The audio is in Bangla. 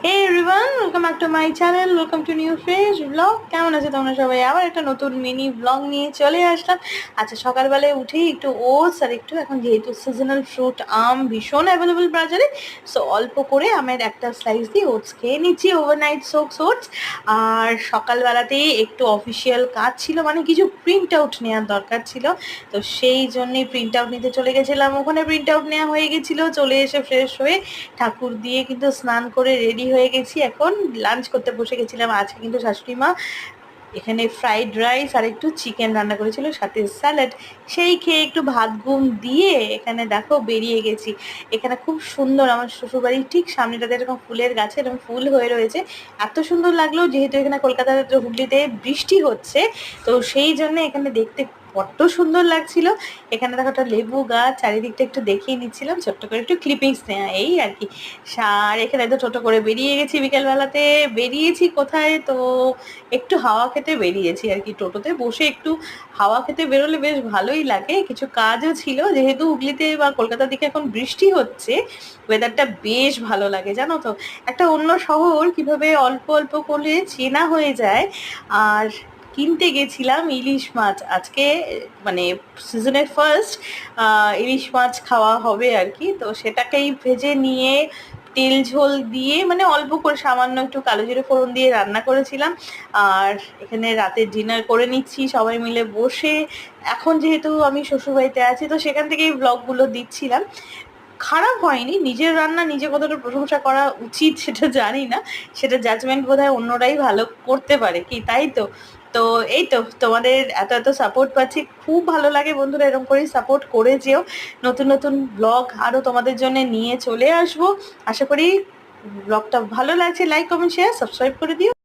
Hey everyone, welcome back to my channel, welcome to new fresh blog. কেমন আছে তোমরা সবাই? আবার একটা নতুন মিনি ব্লগ নিয়ে চলে আসলাম। আচ্ছা, সকালবেলায় উঠেই একটু ওটস আর একটু, এখন যেহেতু সিজনাল ফ্রুট আম ভীষণ অ্যাভেলেবল বাজারে, সো অল্প করে আমের একটা স্লাইস দিয়ে ওটস খেয়ে নিচ্ছি, ওভারনাইট সোকস ওটস। আর সকালবেলাতেই একটু অফিসিয়াল কাজ ছিল, মানে কিছু প্রিন্ট আউট নেওয়ার দরকার ছিল, তো সেই জন্যই প্রিন্ট আউট নিতে চলে গেছিলাম। ওখানে প্রিন্ট আউট নেওয়া হয়ে গেছিলো, চলে এসে ফ্রেশ হয়ে ঠাকুর দিয়ে কিন্তু স্নান করে রেডি হয়ে গেছি। এখন লাঞ্চ করতে বসে গেছিলাম। আজকে কিন্তু শাশুড়ি মা এখানে ফ্রাইড রাইস আর একটু চিকেন রান্না করেছিল, সাথে স্যালাড। সেই খেয়ে একটু ভাত ঘুম দিয়ে এখানে দেখো বেরিয়ে গেছি। এখানে খুব সুন্দর, আমার শ্বশুরবাড়ির ঠিক সামনেটাতে এরকম ফুলের গাছে এরকম ফুল হয়ে রয়েছে, এত সুন্দর লাগলো। যেহেতু এখানে কলকাতার হুগলিতে বৃষ্টি হচ্ছে, তো সেই জন্য এখানে দেখতে বড্ড সুন্দর লাগছিল। এখানে দেখো একটা লেবু গাছ, চারিদিকটা একটু দেখিয়ে নিচ্ছিলাম, ছোট্ট করে একটু ক্লিপিংস নেওয়া, এই আর কি। আর এখানে তো টোটো করে বেরিয়ে গেছি, বিকেলবেলাতে বেরিয়েছি কোথায়, তো একটু হাওয়া খেতে বেরিয়েছি আর কি। টোটোতে বসে একটু হাওয়া খেতে বেরোলে বেশ ভালোই লাগে। কিছু কাজও ছিল, যেহেতু হুগলিতে বা কলকাতার দিকে এখন বৃষ্টি হচ্ছে, ওয়েদারটা বেশ ভালো লাগে জানো তো। একটা অন্য শহর কিভাবে অল্প অল্প করে চেনা হয়ে যায়। আর কিনতে গেছিলাম ইলিশ মাছ আজকে, মানে সিজনের ফার্স্ট ইলিশ মাছ খাওয়া হবে আর কি। তো সেটাকেই ভেজে নিয়ে তেল ঝোল দিয়ে, মানে অল্প করে সামান্য একটু কালো জিরে ফোড়ন দিয়ে রান্না করেছিলাম। আর এখানে রাতে ডিনার করে নিচ্ছি সবাই মিলে বসে। এখন যেহেতু আমি শ্বশুরবাড়িতে আছি, তো সেখান থেকেই ব্লগগুলো দিচ্ছিলাম। খারাপ হয়নি, নিজের রান্না নিজে কতটা প্রশংসা করা উচিত সেটা জানি না, সেটা জাজমেন্ট বোধহয় অন্যরাই ভালো করতে পারে কি, তাই তো। তো এই তো, তোমাদের এত এত সাপোর্ট পাচ্ছি, খুব ভালো লাগে বন্ধুরা, এরকম করেই সাপোর্ট করে যেও। নতুন নতুন ব্লগ আরও তোমাদের জন্য নিয়ে চলে আসবো। আশা করি ব্লগটা ভালো লাগছে। লাইক কমেন্ট শেয়ার সাবস্ক্রাইব করে দিও।